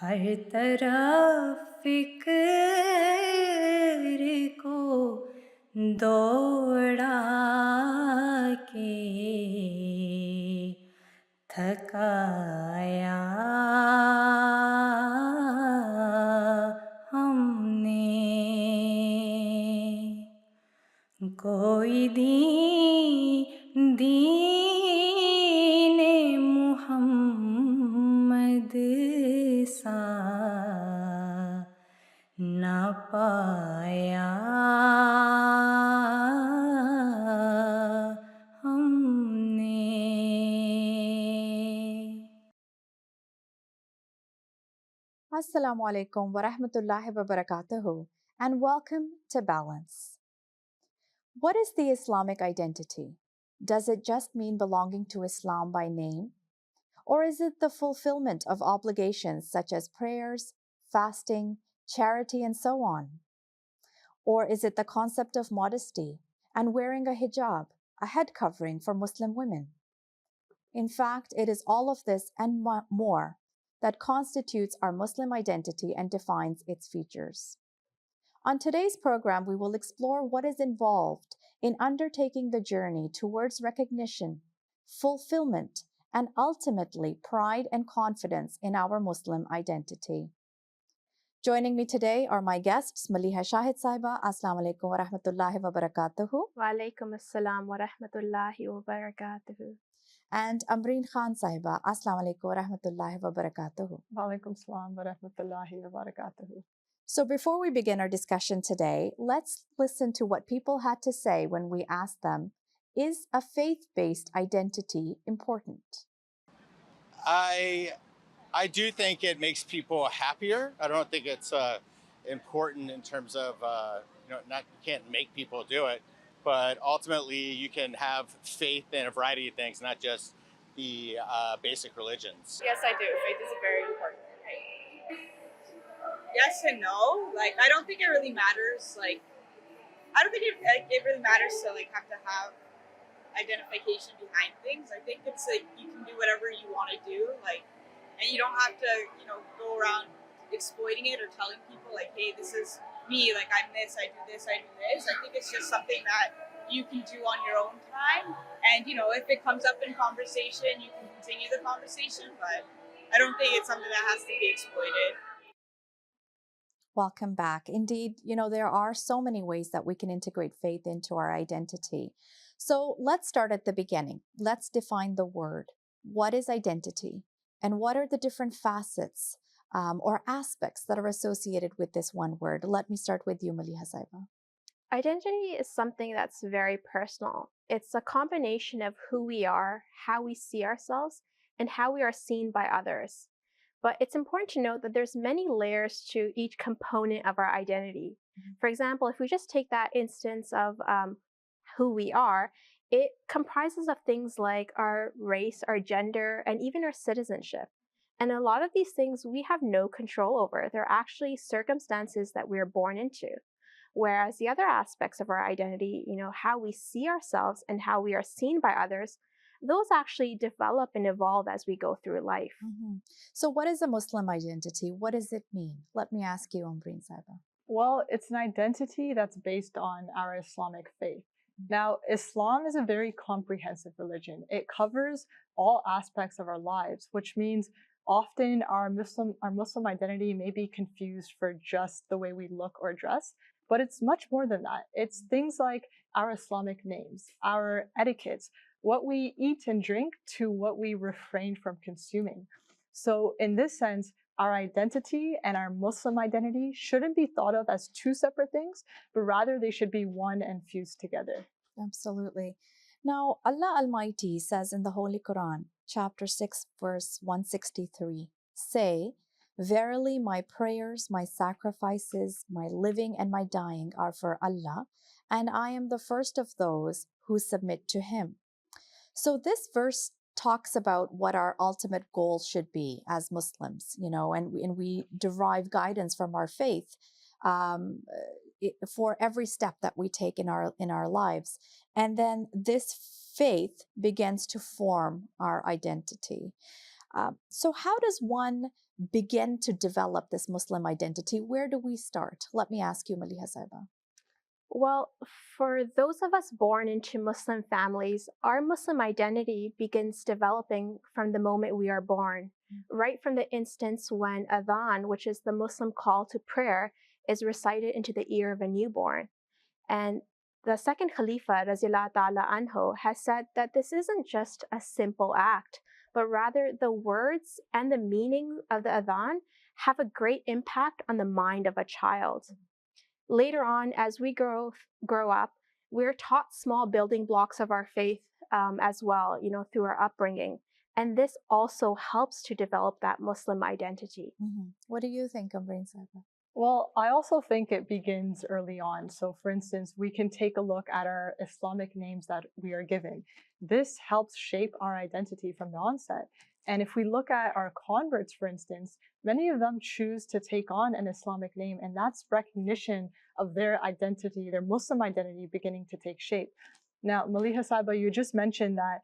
हर तरफ फिक्र को दौड़ा के थकाया हमने कोई दीने मुहम्मद सा ना पाया हमने। Assalamu alaikum wa rahmatullahi wa barakatuhu, and welcome to Balance. What is the Islamic identity? Does it just mean belonging to Islam by name? Or is it the fulfillment of obligations such as prayers, fasting, charity, and so on? Or is it the concept of modesty and wearing a hijab, a head covering for Muslim women? In fact, it is all of this and more that constitutes our Muslim identity and defines its features. On today's program, we will explore what is involved in undertaking the journey towards recognition, fulfillment, and ultimately pride and confidence in our Muslim identity. Joining me today are my guests, Maliha Shahid Saiba. Assalamu alaikum wa rahmatullahi wa barakatuhu. Wa alaikum assalam wa rahmatullahi wa barakatuhu. And Amreen Khan Saiba. Assalamu alaikum wa rahmatullahi wa barakatuhu. Wa alaikum assalam wa rahmatullahi wa barakatuhu. So before we begin our discussion today, let's listen to what people had to say when we asked them, is a faith-based identity important? I do think it makes people happier. I don't think it's important in terms of not you can't make people do it, but ultimately you can have faith in a variety of things, not just the basic religions. Yes, I do. Faith is very important. Yes and no. Like, I don't think it really matters. Like, I don't think it really matters to have to have identification behind things. I think it's like you can do whatever you want to do. And you don't have to, go around exploiting it or telling people hey, this is me. Like, I'm this. I do this. I do this. I think it's just something that you can do on your own time. And if it comes up in conversation, you can continue the conversation. But I don't think it's something that has to be exploited. Welcome back. Indeed, there are so many ways that we can integrate faith into our identity. So let's start at the beginning. Let's define the word. What is identity? And what are the different facets or aspects that are associated with this one word? Let me start with you, Maliha Saiba. Identity is something that's very personal. It's a combination of who we are, how we see ourselves, and how we are seen by others. But it's important to note that there's many layers to each component of our identity. For example, if we just take that instance of who we are, it comprises of things like our race, our gender, and even our citizenship. And a lot of these things we have no control over. They're actually circumstances that we're born into. Whereas the other aspects of our identity, how we see ourselves and how we are seen by others, those actually develop and evolve as we go through life. Mm-hmm. So what is a Muslim identity? What does it mean? Let me ask you, Amreen Saiba. Well, it's an identity that's based on our Islamic faith. Now, Islam is a very comprehensive religion. It covers all aspects of our lives, which means often our Muslim identity may be confused for just the way we look or dress, but it's much more than that. It's things like our Islamic names, our etiquettes, what we eat and drink to what we refrain from consuming. So in this sense, our identity and our Muslim identity shouldn't be thought of as two separate things, but rather they should be one and fused together. Absolutely. Now, Allah Almighty says in the Holy Quran, chapter 6, verse 163, say, verily my prayers, my sacrifices, my living and my dying are for Allah, and I am the first of those who submit to Him. So this verse talks about what our ultimate goal should be as Muslims, and we derive guidance from our faith for every step that we take in our lives. And then this faith begins to form our identity. So, how does one begin to develop this Muslim identity? Where do we start? Let me ask you, Maliha Saiba. Well, for those of us born into Muslim families, our Muslim identity begins developing from the moment we are born, right from the instance when adhan, which is the Muslim call to prayer, is recited into the ear of a newborn. And the second Khalifa, Razillah Ta'ala Anhu, has said that this isn't just a simple act, but rather the words and the meaning of the adhan have a great impact on the mind of a child. Later on, as we grow up, we're taught small building blocks of our faith as well, through our upbringing. And this also helps to develop that Muslim identity. What do you think, Amreen Saiba? Well, I also think it begins early on. So, for instance, we can take a look at our Islamic names that we are given. This helps shape our identity from the onset. And if we look at our converts, for instance, many of them choose to take on an Islamic name, and that's recognition of their identity, their Muslim identity beginning to take shape. Now, Maliha Saiba, you just mentioned that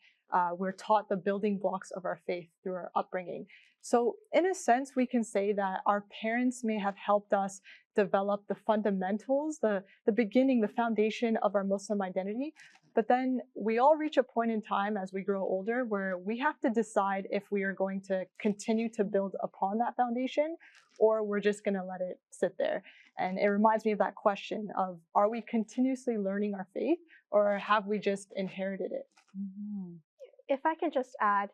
we're taught the building blocks of our faith through our upbringing. So in a sense, we can say that our parents may have helped us develop the fundamentals, the beginning, the foundation of our Muslim identity. But then we all reach a point in time as we grow older where we have to decide if we are going to continue to build upon that foundation or we're just going to let it sit there. And it reminds me of that question of, are we continuously learning our faith or have we just inherited it? If I can just add,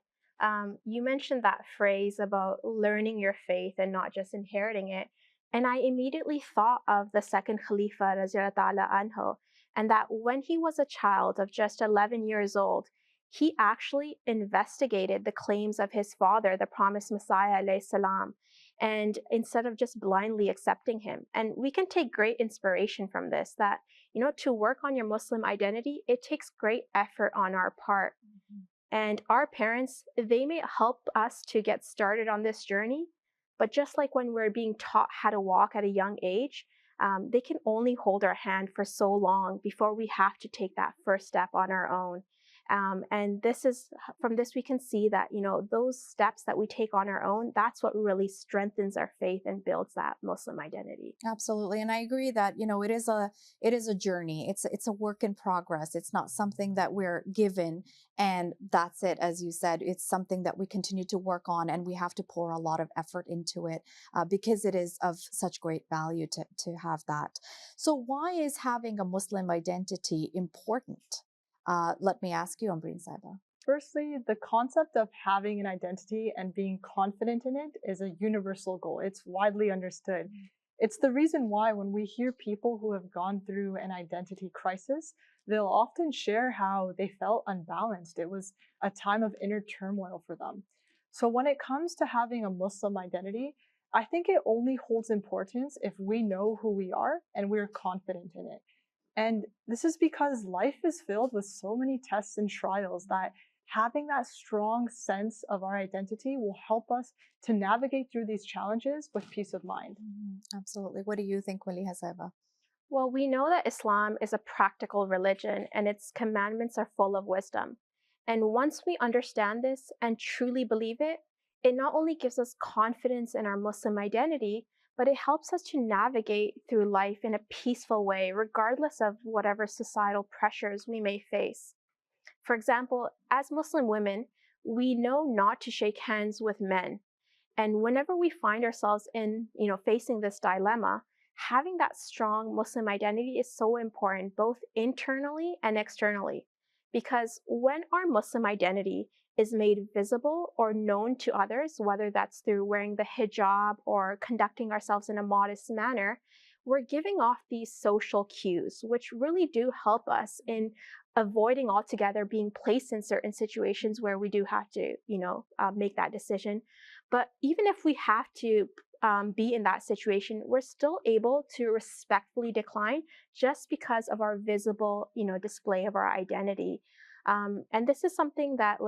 you mentioned that phrase about learning your faith and not just inheriting it. And I immediately thought of the second Khalifa, Raziyallahu Ta'ala Anhu, and that when he was a child of just 11 years old, he actually investigated the claims of his father, the promised Messiah, alayhi salam, and instead of just blindly accepting him. And we can take great inspiration from this, that, to work on your Muslim identity, it takes great effort on our part. And our parents, they may help us to get started on this journey, but just like when we're being taught how to walk at a young age, they can only hold our hand for so long before we have to take that first step on our own. And from this we can see that, those steps that we take on our own, that's what really strengthens our faith and builds that Muslim identity. Absolutely. And I agree that, it is a journey. It's a work in progress. It's not something that we're given and that's it. As you said, it's something that we continue to work on and we have to pour a lot of effort into it because it is of such great value to have that. So why is having a Muslim identity important? Let me ask you, Amreen Saiba. Firstly, the concept of having an identity and being confident in it is a universal goal. It's widely understood. It's the reason why when we hear people who have gone through an identity crisis, they'll often share how they felt unbalanced. It was a time of inner turmoil for them. So when it comes to having a Muslim identity, I think it only holds importance if we know who we are and we're confident in it. And this is because life is filled with so many tests and trials that having that strong sense of our identity will help us to navigate through these challenges with peace of mind. Absolutely. What do you think, Maliha Saiba? Well, we know that Islam is a practical religion and its commandments are full of wisdom. And once we understand this and truly believe it, it not only gives us confidence in our Muslim identity, but it helps us to navigate through life in a peaceful way, regardless of whatever societal pressures we may face. For example, as Muslim women, we know not to shake hands with men. And whenever we find ourselves in, facing this dilemma, having that strong Muslim identity is so important, both internally and externally. Because when our Muslim identity is made visible or known to others, whether that's through wearing the hijab or conducting ourselves in a modest manner, we're giving off these social cues, which really do help us in avoiding altogether being placed in certain situations where we do have to, make that decision. But even if we have to be in that situation, we're still able to respectfully decline just because of our visible, display of our identity. And this is something that,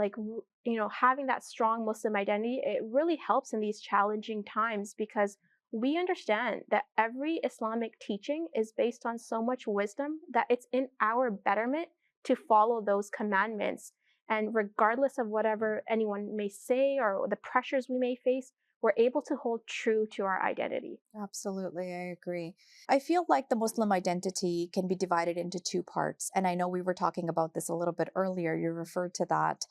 having that strong Muslim identity, it really helps in these challenging times because we understand that every Islamic teaching is based on so much wisdom that it's in our betterment to follow those commandments. And regardless of whatever anyone may say or the pressures we may face, we're able to hold true to our identity. Absolutely, I agree. I feel like the Muslim identity can be divided into two parts. And I know we were talking about this a little bit earlier. You referred to that.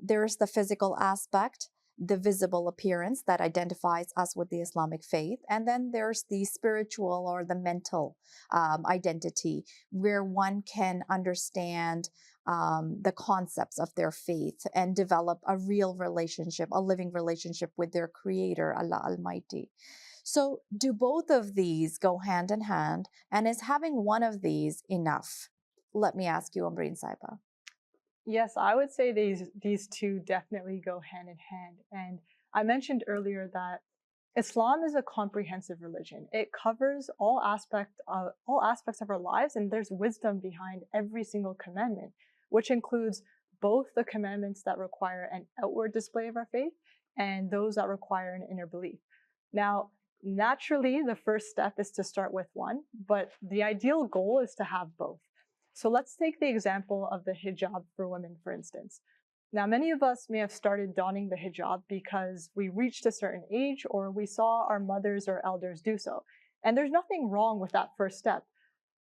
There's the physical aspect, the visible appearance that identifies us with the Islamic faith. And then there's the spiritual or the mental identity, where one can understand the concepts of their faith and develop a real relationship, a living relationship with their Creator, Allah Almighty. So, do both of these go hand in hand, and is having one of these enough? Let me ask you, Ambreen Saiba. Yes, I would say these two definitely go hand in hand. And I mentioned earlier that Islam is a comprehensive religion. It covers all aspects of our lives, and there's wisdom behind every single commandment, which includes both the commandments that require an outward display of our faith and those that require an inner belief. Now, naturally, the first step is to start with one, but the ideal goal is to have both. So let's take the example of the hijab for women, for instance. Now, many of us may have started donning the hijab because we reached a certain age or we saw our mothers or elders do so. And there's nothing wrong with that first step.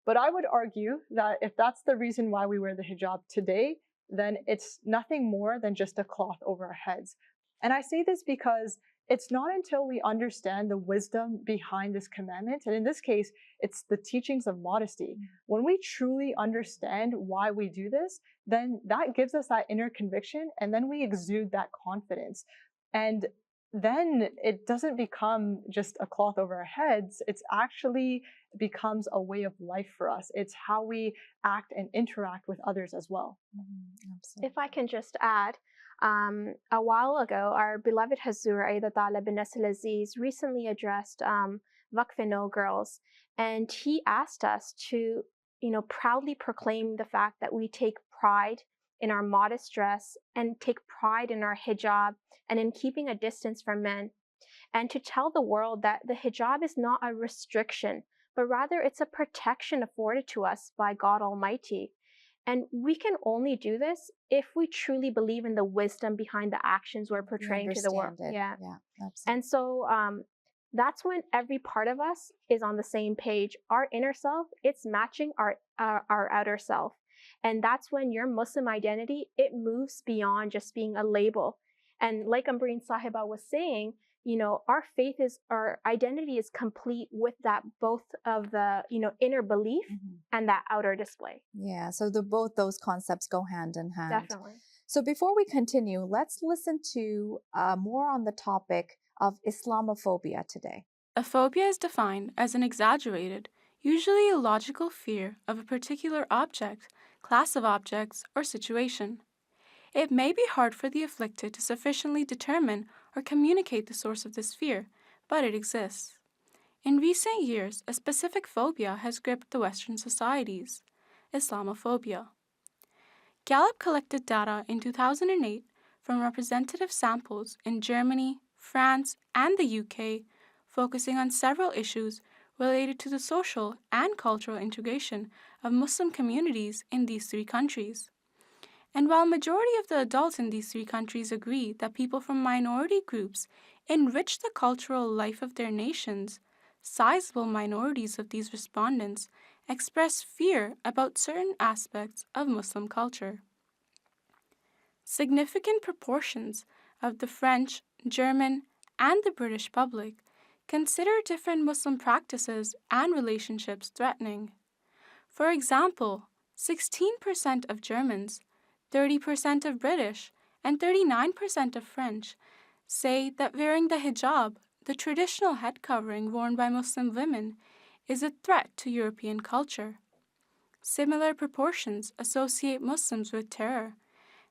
But I would argue that if that's the reason why we wear the hijab today, then it's nothing more than just a cloth over our heads. And I say this because it's not until we understand the wisdom behind this commandment, and in this case, it's the teachings of modesty. When we truly understand why we do this, then that gives us that inner conviction, and then we exude that confidence. And then it doesn't become just a cloth over our heads. It's actually becomes a way of life for us. It's how we act and interact with others as well. Absolutely. If I can just add, a while ago, our beloved Hazur Aida Talib bin Nasl Aziz recently addressed Waqf No girls, and he asked us to, proudly proclaim the fact that we take pride in our modest dress and take pride in our hijab and in keeping a distance from men, and to tell the world that the hijab is not a restriction, but rather it's a protection afforded to us by God Almighty. And we can only do this if we truly believe in the wisdom behind the actions we're portraying to the world. Yeah, absolutely. And so that's when every part of us is on the same page. Our inner self, it's matching our outer self. And that's when your Muslim identity, it moves beyond just being a label. And like Ambreen Sahiba was saying, our identity is complete with that, both of the, inner belief and that outer display. Yeah, so both those concepts go hand in hand. Definitely. So before we continue, let's listen to more on the topic of Islamophobia today. A phobia is defined as an exaggerated, usually illogical fear of a particular object, class of objects, or situation. It may be hard for the afflicted to sufficiently determine or communicate the source of this fear, but it exists. In recent years, a specific phobia has gripped the Western societies: Islamophobia. Gallup collected data in 2008 from representative samples in Germany, France, and the UK, focusing on several issues related to the social and cultural integration of Muslim communities in these three countries. And while majority of the adults in these three countries agree that people from minority groups enrich the cultural life of their nations, sizable minorities of these respondents express fear about certain aspects of Muslim culture. Significant proportions of the French, German, and the British public consider different Muslim practices and relationships threatening. For example, 16% of Germans, 30% of British, and 39% of French say that wearing the hijab, the traditional head covering worn by Muslim women, is a threat to European culture. Similar proportions associate Muslims with terror,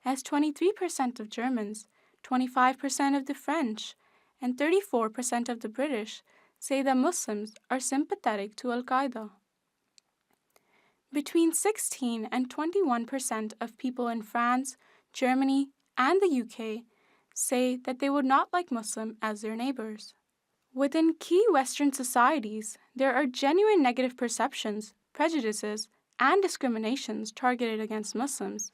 as 23% of Germans, 25% of the French, and 34% of the British say that Muslims are sympathetic to Al-Qaeda. Between 16 and 21% of people in France, Germany, and the UK say that they would not like Muslim as their neighbors. Within key Western societies, there are genuine negative perceptions, prejudices, and discriminations targeted against Muslims.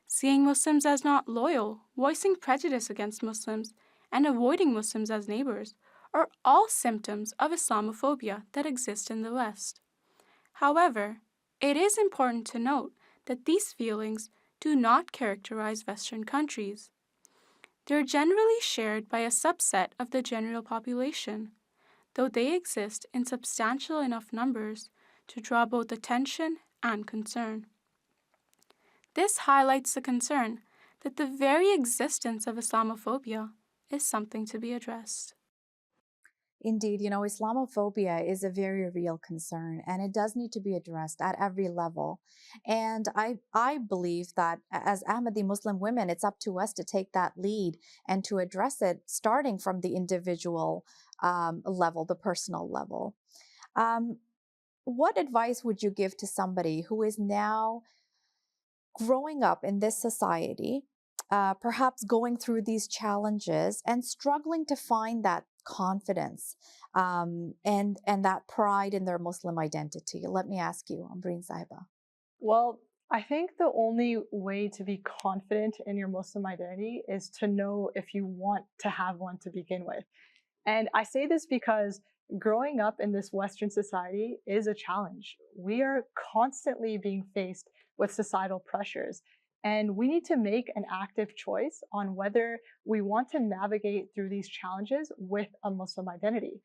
seeing Muslims as not loyal, voicing prejudice against Muslims, and avoiding Muslims as neighbors are all symptoms of Islamophobia that exist in the West. However, it is important to note that these feelings do not characterize Western countries. They're generally shared by a subset of the general population, though they exist in substantial enough numbers to draw both attention and concern. This highlights the concern that the very existence of Islamophobia is something to be addressed. Indeed, Islamophobia is a very real concern and it does need to be addressed at every level. And I believe that as Ahmadi Muslim women, it's up to us to take that lead and to address it starting from the individual level, the personal level. What advice would you give to somebody who is now growing up in this society, perhaps going through these challenges and struggling to find that confidence and that pride in their Muslim identity? Let me ask you, Ambreen Sahiba. Well, I think the only way to be confident in your Muslim identity is to know if you want to have one to begin with. And I say this because growing up in this Western society is a challenge. We are constantly being faced with societal pressures, and we need to make an active choice on whether we want to navigate through these challenges with a Muslim identity.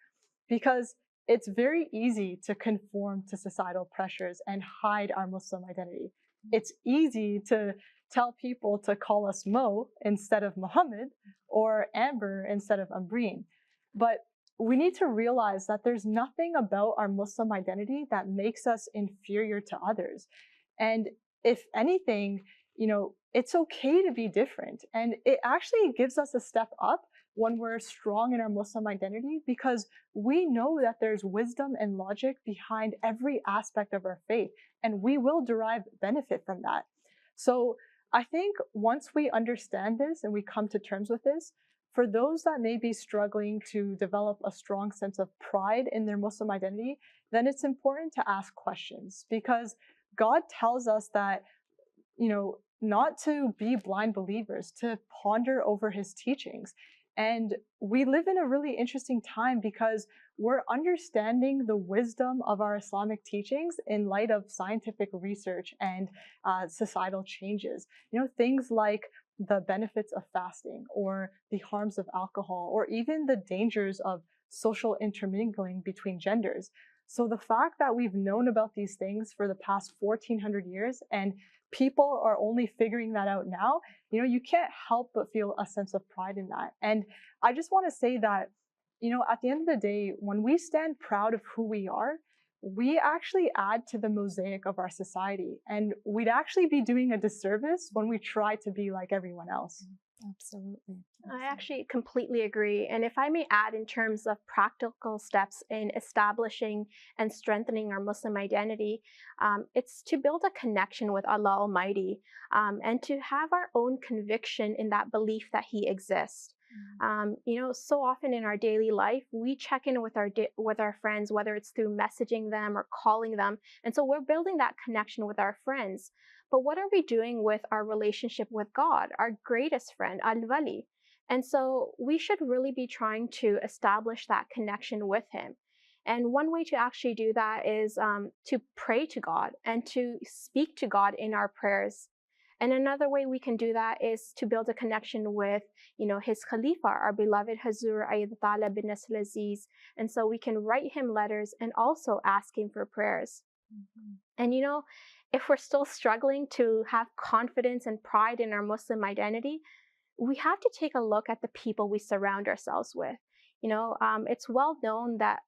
Because it's very easy to conform to societal pressures and hide our Muslim identity. It's easy to tell people to call us Mo instead of Muhammad or Amber instead of Ambreen. But we need to realize that there's nothing about our Muslim identity that makes us inferior to others. And if anything, it's okay to be different. And it actually gives us a step up when we're strong in our Muslim identity, because we know that there's wisdom and logic behind every aspect of our faith, and we will derive benefit from that. So I think once we understand this and we come to terms with this, for those that may be struggling to develop a strong sense of pride in their Muslim identity, then it's important to ask questions, because God tells us that, not to be blind believers, to ponder over his teachings. And we live in a really interesting time because we're understanding the wisdom of our Islamic teachings in light of scientific research and societal changes. Things like the benefits of fasting or the harms of alcohol or even the dangers of social intermingling between genders. So the fact that we've known about these things for the past 1400 years and people are only figuring that out now, you can't help but feel a sense of pride in that. And I just want to say that, at the end of the day, when we stand proud of who we are, we actually add to the mosaic of our society. And we'd actually be doing a disservice when we try to be like everyone else. Absolutely. I actually completely agree. And if I may add, in terms of practical steps in establishing and strengthening our Muslim identity, it's to build a connection with Allah Almighty and to have our own conviction in that belief that He exists. So often in our daily life, we check in with our friends, whether it's through messaging them or calling them. And so we're building that connection with our friends. But what are we doing with our relationship with God, our greatest friend, Al-Wali? And so we should really be trying to establish that connection with Him. And one way to actually do that is to pray to God and to speak to God in our prayers. And another way we can do that is to build a connection with, his Khalifa, our beloved Hazur Ayyad Ta'ala bin Nasr Aziz. And so we can write him letters and also ask him for prayers. Mm-hmm. And if we're still struggling to have confidence and pride in our Muslim identity, we have to take a look at the people we surround ourselves with. It's well known that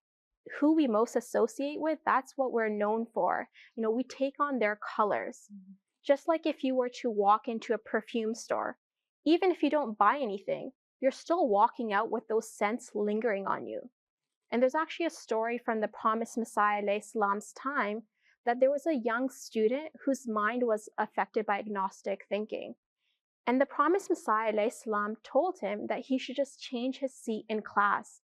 who we most associate with, that's what we're known for. We take on their colors. Mm-hmm. Just like if you were to walk into a perfume store, even if you don't buy anything, you're still walking out with those scents lingering on you. And there's actually a story from the promised Messiah Islam's time that there was a young student whose mind was affected by agnostic thinking. And the promised Messiah Islam told him that he should just change his seat in class.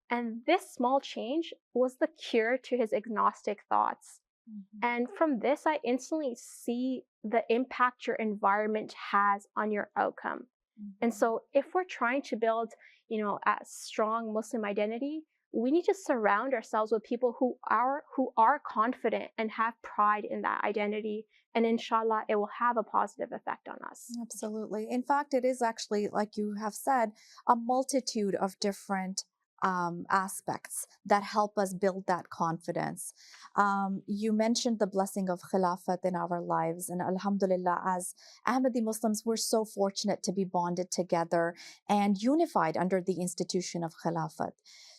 And this small change was the cure to his agnostic thoughts. And from this, I instantly see the impact your environment has on your outcome. And so if we're trying to build, a strong Muslim identity, we need to surround ourselves with people who are confident and have pride in that identity. And inshallah, it will have a positive effect on us. Absolutely. In fact, it is actually, like you have said, a multitude of different aspects that help us build that confidence. You mentioned the blessing of Khilafat in our lives, and Alhamdulillah, as Ahmadi Muslims, we're so fortunate to be bonded together and unified under the institution of Khilafat.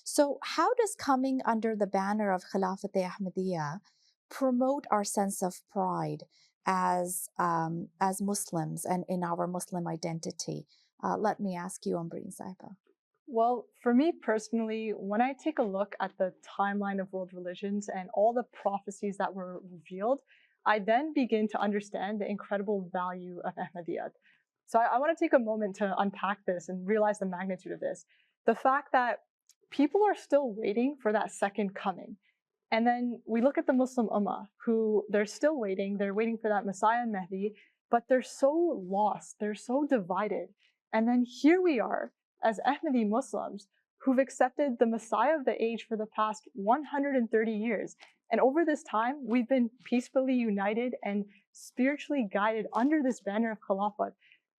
So, how does coming under the banner of Khilafat-e-Ahmadiyya promote our sense of pride as Muslims and in our Muslim identity? Let me ask you, Ambreen Saiba. Well, for me personally, when I take a look at the timeline of world religions and all the prophecies that were revealed, I then begin to understand the incredible value of Ahmadiyyat. So I want to take a moment to unpack this and realize the magnitude of this. The fact that people are still waiting for that second coming. And then we look at the Muslim Ummah, who they're still waiting. They're waiting for that Messiah and Mahdi, but they're so lost. They're so divided. And then here we are as Ahmadi Muslims who've accepted the Messiah of the age for the past 130 years. And over this time, we've been peacefully united and spiritually guided under this banner of Khilafat.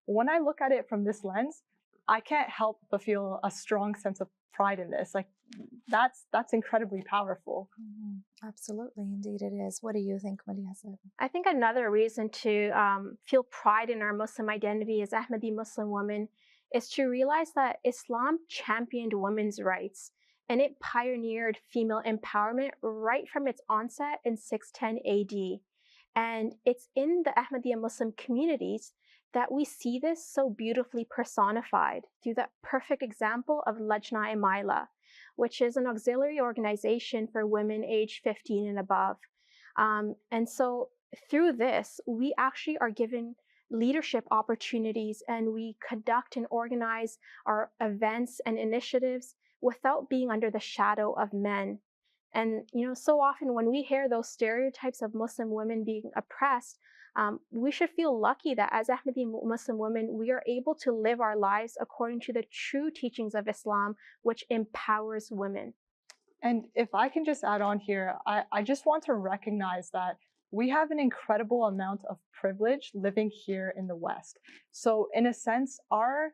When I look at it from this lens, I can't help but feel a strong sense of pride in this. Like, that's incredibly powerful. Absolutely, indeed it is. What do you think, Malia Saib? I think another reason to feel pride in our Muslim identity as Ahmadi Muslim women is to realize that Islam championed women's rights and it pioneered female empowerment right from its onset in 610 AD. And it's in the Ahmadiyya Muslim communities that we see this so beautifully personified through that perfect example of Lajna Maila, which is an auxiliary organization for women aged 15 and above. And so through this, we actually are given leadership opportunities and we conduct and organize our events and initiatives without being under the shadow of men. And, so often when we hear those stereotypes of Muslim women being oppressed, we should feel lucky that as Ahmadi Muslim women, we are able to live our lives according to the true teachings of Islam, which empowers women. And if I can just add on here, I just want to recognize that we have an incredible amount of privilege living here in the West. So in a sense, our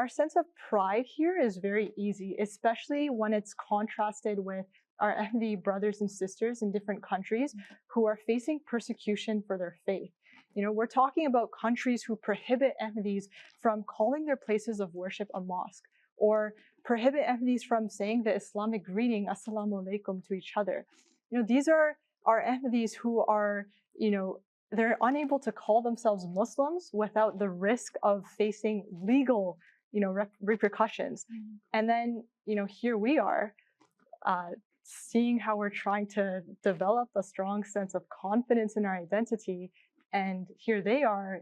sense of pride here is very easy, especially when it's contrasted with our Ahmadi brothers and sisters in different countries who are facing persecution for their faith. We're talking about countries who prohibit Ahmadis from calling their places of worship a mosque, or prohibit Ahmadis from saying the Islamic greeting, Assalamu alaikum, to each other. These are our Ahmadis who are, they're unable to call themselves Muslims without the risk of facing legal, repercussions. And then, here we are, seeing how we're trying to develop a strong sense of confidence in our identity. And here they are,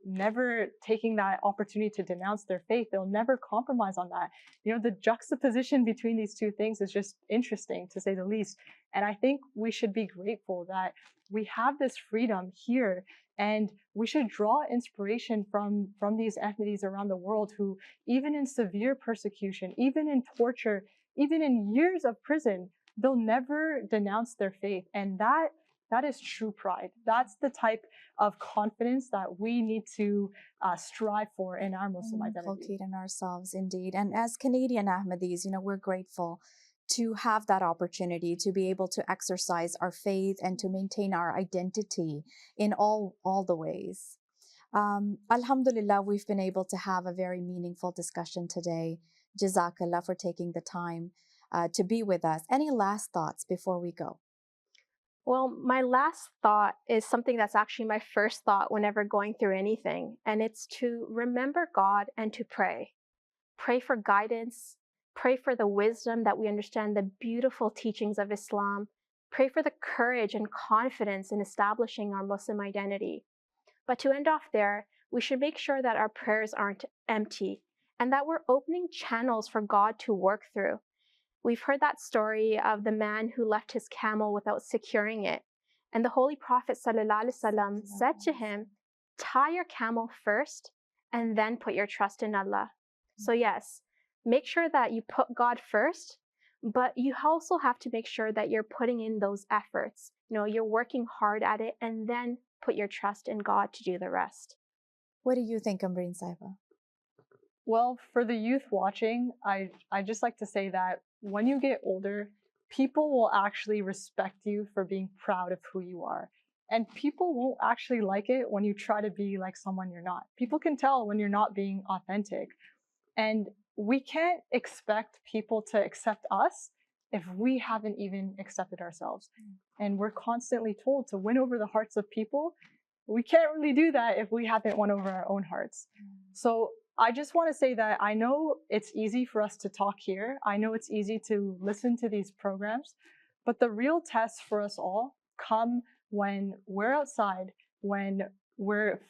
never taking that opportunity to denounce their faith. They'll never compromise on that. The juxtaposition between these two things is just interesting, to say the least. And I think we should be grateful that we have this freedom here, and we should draw inspiration from these Ahmadis around the world who, even in severe persecution, even in torture, even in years of prison, they'll never denounce their faith. And that is true pride. That's the type of confidence that we need to strive for in our Muslim identity. Locate in ourselves, indeed. And as Canadian Ahmadis, we're grateful to have that opportunity to be able to exercise our faith and to maintain our identity in all the ways. Alhamdulillah, we've been able to have a very meaningful discussion today. Jazakallah for taking the time to be with us. Any last thoughts before we go? Well, my last thought is something that's actually my first thought whenever going through anything, and it's to remember God and to pray. Pray for guidance. Pray for the wisdom that we understand the beautiful teachings of Islam. Pray for the courage and confidence in establishing our Muslim identity. But to end off there, we should make sure that our prayers aren't empty and that we're opening channels for God to work through. We've heard that story of the man who left his camel without securing it. And the Holy Prophet ﷺ said to him, tie your camel first and then put your trust in Allah. So, yes, make sure that you put God first, but you also have to make sure that you're putting in those efforts. You're working hard at it, and then put your trust in God to do the rest. What do you think, Amreen Saiba? Well, for the youth watching, I just like to say that when you get older, people will actually respect you for being proud of who you are. And people won't actually like it when you try to be like someone you're not. People can tell when you're not being authentic. And we can't expect people to accept us if we haven't even accepted ourselves. And we're constantly told to win over the hearts of people. We can't really do that if we haven't won over our own hearts. So I just want to say that I know it's easy for us to talk here. I know it's easy to listen to these programs, but the real tests for us all come when we're outside, when we're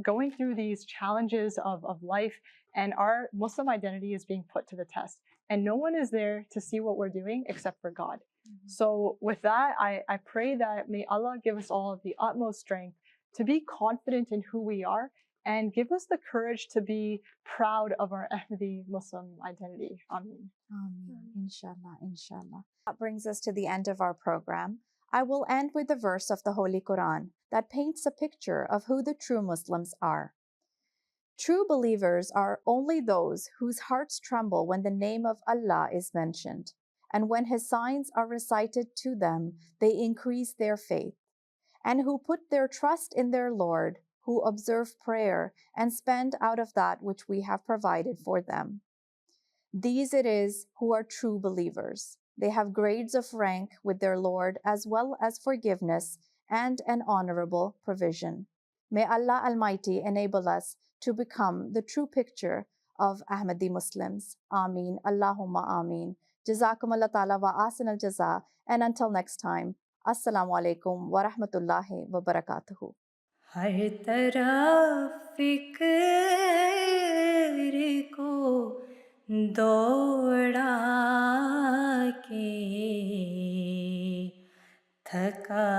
going through these challenges of life, and our Muslim identity is being put to the test. And no one is there to see what we're doing except for God. So with that, I pray that may Allah give us all the utmost strength to be confident in who we are and give us the courage to be proud of our Ahmadi Muslim identity. Ameen. Ameen. Inshallah, inshallah. That brings us to the end of our program. I will end with a verse of the Holy Quran that paints a picture of who the true Muslims are. True believers are only those whose hearts tremble when the name of Allah is mentioned, and when His signs are recited to them, they increase their faith, and who put their trust in their Lord, who observe prayer and spend out of that which we have provided for them. These it is who are true believers. They have grades of rank with their Lord, as well as forgiveness and an honorable provision. May Allah Almighty enable us to become the true picture of Ahmadi Muslims. Ameen. Allahumma ameen. Jazakum Allah ta'ala wa asin al jaza. And until next time, Assalamu alaikum wa rahmatullahi wa barakatuhu. हर तरफ फिक्र को दौड़ा के थका